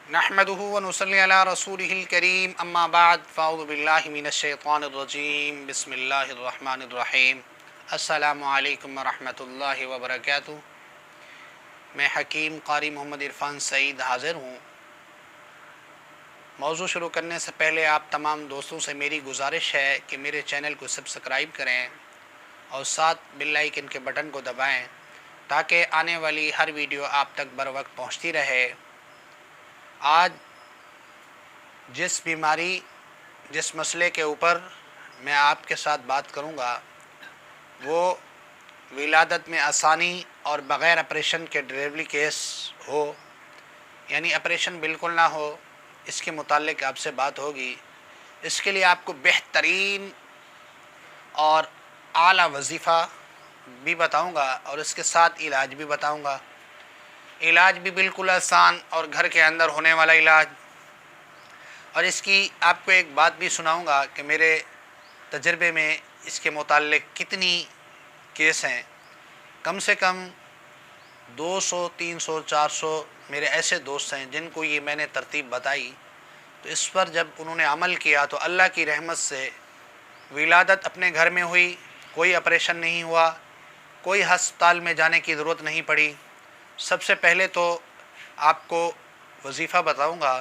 नहमदुहु व नुसल्ली अला रसूलिहिल करीम अम्मा बाद फ़अऊज़ु बिल्लाहि मिनश्शैतानिर्रजीम बिस्मिल्लाहिर्रहमानिर्रहीम अस्सलामु अलैकुम व रहमतुल्लाहि व बरकातुहू। मैं हकीम क़ारी मोहम्मद इरफ़ान सईद हाज़िर हूँ। मौज़ू शुरू करने से पहले आप तमाम दोस्तों से मेरी गुजारिश है कि मेरे चैनल को सब्सक्राइब करें और साथ बेल आइकन के बटन को दबाएं ताकि आने वाली हर वीडियो आप तक बर वक्त पहुँचती रहे। आज जिस मसले के ऊपर मैं आपके साथ बात करूंगा वो विलादत में आसानी और बग़ैर ऑपरेशन के डिलीवरी केस हो, यानी ऑपरेशन बिल्कुल ना हो, इसके मुताल्लिक़ आपसे बात होगी। इसके लिए आपको बेहतरीन और आला वजीफ़ा भी बताऊंगा और इसके साथ इलाज भी बताऊंगा। इलाज भी बिल्कुल आसान और घर के अंदर होने वाला इलाज। और इसकी आपको एक बात भी सुनाऊंगा कि मेरे तजर्बे में इसके मुताल्लिक़ कितनी केस हैं। कम से कम 200, 300, 400 मेरे ऐसे दोस्त हैं जिनको ये मैंने तरतीब बताई, तो इस पर जब उन्होंने अमल किया तो अल्लाह की रहमत से विलादत अपने घर में हुई, कोई ऑपरेशन नहीं हुआ, कोई हस्पताल में जाने की ज़रूरत नहीं पड़ी। सबसे पहले तो आपको वजीफ़ा बताऊंगा।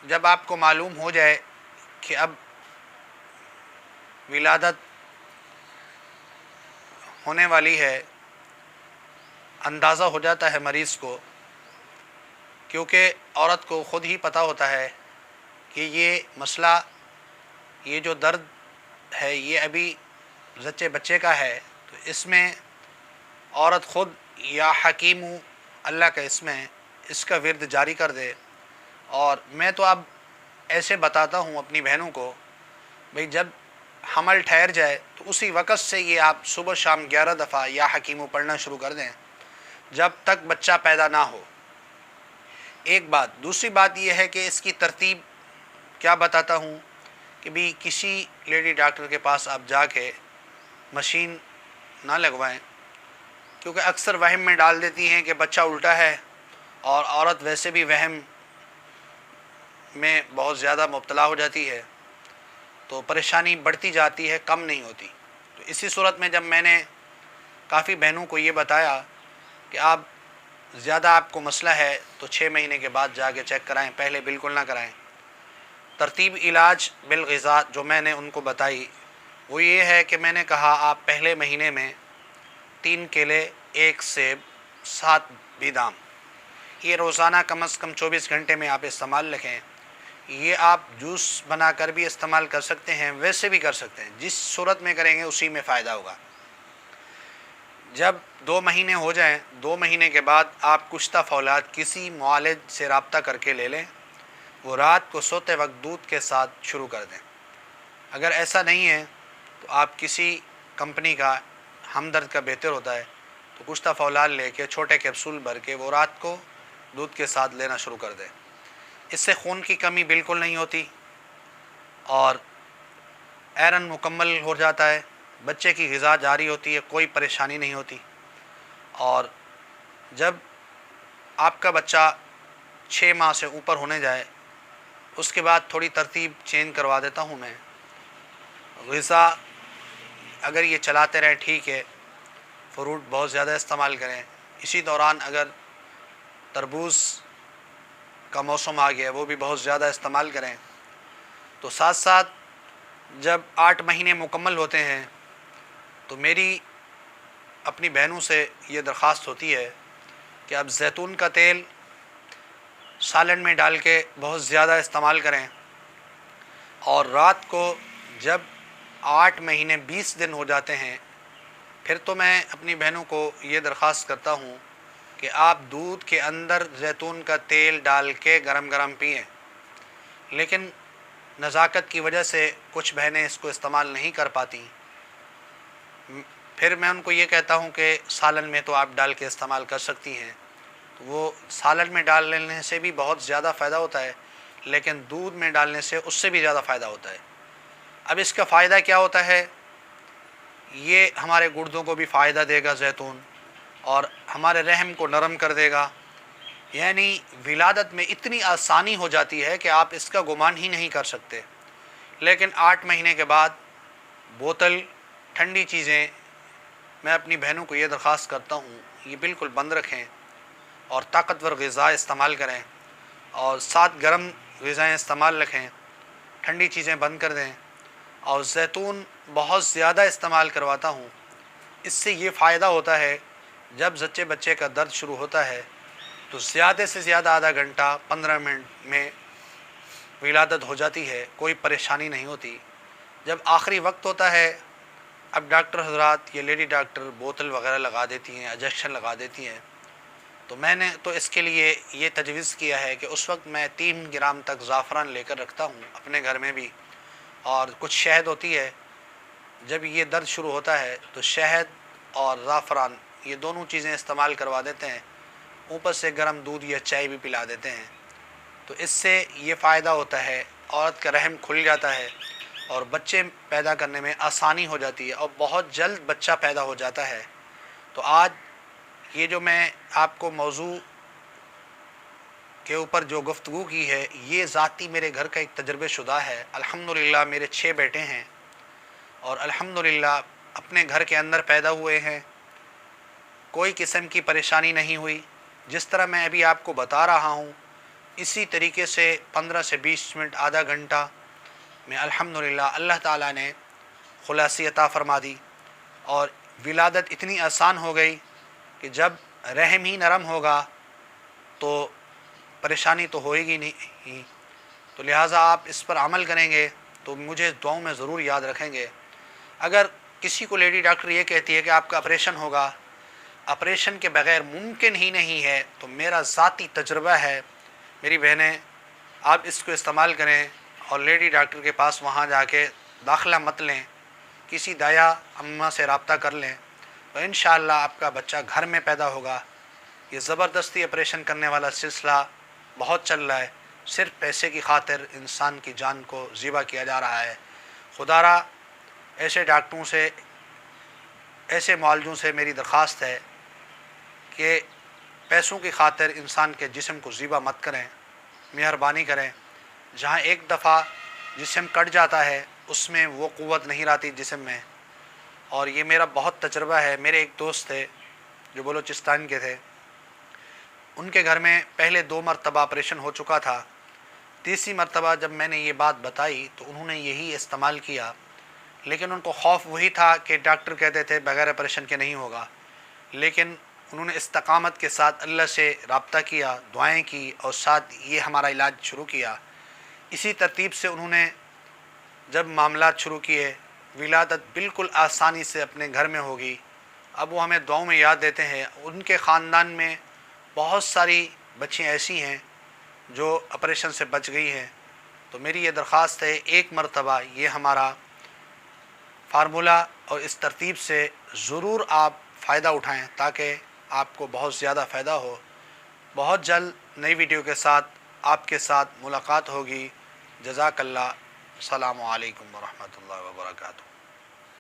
जब आपको मालूम हो जाए कि अब विलादत होने वाली है, अंदाज़ा हो जाता है मरीज़ को, क्योंकि औरत को ख़ुद ही पता होता है कि ये मसला, ये जो दर्द है ये अभी ज़च्चे बच्चे का है। तो इसमें औरत ख़ुद या हकीम अल्लाह का इसमें इसका विर्द जारी कर दे। और मैं तो अब ऐसे बताता हूँ अपनी बहनों को, भाई जब हमल ठहर जाए तो उसी वक़्त से ये आप सुबह शाम 11 दफ़ा या हकीम पढ़ना शुरू कर दें जब तक बच्चा पैदा ना हो। एक बात। दूसरी बात यह है कि इसकी तरतीब क्या बताता हूँ कि भी किसी लेडी डॉक्टर के पास आप जाके मशीन ना लगवाएं, क्योंकि अक्सर वहम में डाल देती हैं कि बच्चा उल्टा है, और औरत वैसे भी वहम में बहुत ज़्यादा मुब्तला हो जाती है तो परेशानी बढ़ती जाती है, कम नहीं होती। तो इसी सूरत में जब मैंने काफ़ी बहनों को ये बताया कि आप ज़्यादा आपको मसला है तो 6 महीने के बाद जाके चेक कराएं, पहले बिल्कुल ना कराएं। तरतीब इलाज बिलग़िज़ा जो मैंने उनको बताई वो ये है कि मैंने कहा आप पहले महीने में 3 केले, 1 सेब, 7 बादाम, ये रोज़ाना कम से कम 24 घंटे में आप इस्तेमाल रखें। ये आप जूस बनाकर भी इस्तेमाल कर सकते हैं, वैसे भी कर सकते हैं, जिस सूरत में करेंगे उसी में फ़ायदा होगा। जब 2 महीने हो जाएं, 2 महीने के बाद आप कुश्ता फौलाद किसी मुआलिज से रब्ता करके ले लें, वो रात को सोते वक्त दूध के साथ शुरू कर दें। अगर ऐसा नहीं है तो आप किसी कंपनी का हमदर्द का बेहतर होता है तो कुश्ता फौलाद लेके छोटे कैप्सूल भर के वो रात को दूध के साथ लेना शुरू कर दें। इससे खून की कमी बिल्कुल नहीं होती और आयरन मुकम्मल हो जाता है, बच्चे की ग़िज़ा जारी होती है, कोई परेशानी नहीं होती। और जब आपका बच्चा 6 माह से ऊपर होने जाए उसके बाद थोड़ी तरतीब चेंज करवा देता हूँ मैं। ग़िज़ा अगर ये चलाते रहें ठीक है, फ्रूट बहुत ज़्यादा इस्तेमाल करें। इसी दौरान अगर तरबूज़ का मौसम आ गया वो भी बहुत ज़्यादा इस्तेमाल करें। तो साथ साथ जब 8 महीने मुकम्मल होते हैं तो मेरी अपनी बहनों से ये दरख्वास्त होती है कि आप जैतून का तेल सालन में डाल के बहुत ज़्यादा इस्तेमाल करें। और रात को जब 8 महीने 20 दिन हो जाते हैं फिर तो मैं अपनी बहनों को ये दरख्वास्त करता हूँ कि आप दूध के अंदर जैतून का तेल डाल के गरम गरम पिएं। लेकिन नज़ाकत की वजह से कुछ बहनें इसको इस्तेमाल नहीं कर पाती, फिर मैं उनको ये कहता हूँ कि सालन में तो आप डाल के इस्तेमाल कर सकती हैं। तो वो सालन में डाल लेने से भी बहुत ज़्यादा फ़ायदा होता है, लेकिन दूध में डालने से उससे भी ज़्यादा फ़ायदा होता है। अब इसका फ़ायदा क्या होता है, ये हमारे गुर्दों को भी फ़ायदा देगा जैतून, और हमारे रहम को नरम कर देगा। یعنی ولادت میں اتنی آسانی ہو جاتی ہے کہ آپ اس کا گمان ہی نہیں کر سکتے۔ لیکن 8 مہینے کے بعد بوتل، ٹھنڈی چیزیں، میں اپنی بہنوں کو یہ درخواست کرتا ہوں یہ بالکل بند رکھیں اور طاقتور غذا استعمال کریں، اور ساتھ گرم غذائیں استعمال رکھیں، ٹھنڈی چیزیں بند کر دیں، اور زیتون بہت زیادہ استعمال کرواتا ہوں۔ اس سے یہ فائدہ ہوتا ہے، جب زچے بچے کا درد شروع ہوتا ہے تو زیادہ سے زیادہ آدھا گھنٹہ 15 منٹ میں ولادت ہو جاتی ہے، کوئی پریشانی نہیں ہوتی۔ جب آخری وقت ہوتا ہے، اب ڈاکٹر حضرات یا لیڈی ڈاکٹر بوتل وغیرہ لگا دیتی ہیں، انجیکشن لگا دیتی ہیں، تو میں نے تو اس کے لیے یہ تجویز کیا ہے کہ اس وقت میں 3 گرام تک زعفران لے کر رکھتا ہوں اپنے گھر میں بھی، اور کچھ شہد ہوتی ہے۔ جب یہ درد شروع ہوتا ہے تو شہد اور زعفران یہ دونوں چیزیں استعمال کروا دیتے ہیں، اوپر سے گرم دودھ یا چائے بھی پلا دیتے ہیں۔ تو اس سے یہ فائدہ ہوتا ہے، عورت کا رحم کھل جاتا ہے اور بچے پیدا کرنے میں آسانی ہو جاتی ہے، اور بہت جلد بچہ پیدا ہو جاتا ہے۔ تو آج یہ جو میں آپ کو موضوع کے اوپر جو گفتگو کی ہے، یہ ذاتی میرے گھر کا ایک تجربہ شدہ ہے۔ الحمدللہ میرے 6 بیٹے ہیں، اور الحمدللہ اپنے گھر کے اندر پیدا ہوئے ہیں، کوئی قسم کی پریشانی نہیں ہوئی۔ جس طرح میں ابھی آپ کو بتا رہا ہوں، اسی طریقے سے 15 سے 20 منٹ آدھا گھنٹہ میں الحمدللہ اللہ تعالیٰ نے خلاصی عطا فرما دی، اور ولادت اتنی آسان ہو گئی کہ جب رحم ہی نرم ہوگا تو پریشانی تو ہوئے گی نہیں۔ تو لہٰذا آپ اس پر عمل کریں گے تو مجھے دعاؤں میں ضرور یاد رکھیں گے۔ اگر کسی کو لیڈی ڈاکٹر یہ کہتی ہے کہ آپ کا آپریشن ہوگا، آپریشن کے بغیر ممکن ہی نہیں ہے، تو میرا ذاتی تجربہ ہے، میری بہنیں آپ اس کو استعمال کریں، اور لیڈی ڈاکٹر کے پاس وہاں جا کے داخلہ مت لیں، کسی دایا اماں سے رابطہ کر لیں، تو انشاءاللہ آپ کا بچہ گھر میں پیدا ہوگا۔ یہ زبردستی آپریشن کرنے والا سلسلہ بہت چل رہا ہے، صرف پیسے کی خاطر انسان کی جان کو ذبح کیا جا رہا ہے۔ خدا را ایسے ڈاکٹروں سے، ایسے معالجوں سے میری درخواست ہے کہ پیسوں کی خاطر انسان کے جسم کو ذبح مت کریں، مہربانی کریں۔ جہاں ایک دفعہ جسم کٹ جاتا ہے اس میں وہ قوت نہیں رہتی جسم میں، اور یہ میرا بہت تجربہ ہے۔ میرے ایک دوست تھے جو بلوچستان کے تھے، ان کے گھر میں پہلے 2 مرتبہ آپریشن ہو چکا تھا، تیسری مرتبہ جب میں نے یہ بات بتائی تو انہوں نے یہی استعمال کیا، لیکن ان کو خوف وہی تھا کہ ڈاکٹر کہتے تھے بغیر آپریشن کے نہیں ہوگا، لیکن انہوں نے استقامت کے ساتھ اللہ سے رابطہ کیا، دعائیں کی، اور ساتھ یہ ہمارا علاج شروع کیا۔ اسی ترتیب سے انہوں نے جب معاملات شروع کیے، ولادت بالکل آسانی سے اپنے گھر میں ہوگی۔ اب وہ ہمیں دعاؤں میں یاد دیتے ہیں۔ ان کے خاندان میں بہت ساری بچیاں ایسی ہیں جو آپریشن سے بچ گئی ہیں۔ تو میری یہ درخواست ہے، ایک مرتبہ یہ ہمارا فارمولہ اور اس ترتیب سے ضرور آپ فائدہ اٹھائیں، تاکہ آپ کو بہت زیادہ فائدہ ہو۔ بہت جلد نئی ویڈیو کے ساتھ آپ کے ساتھ ملاقات ہوگی۔ جزاک اللہ۔ السلام علیکم ورحمۃ اللہ وبرکاتہ۔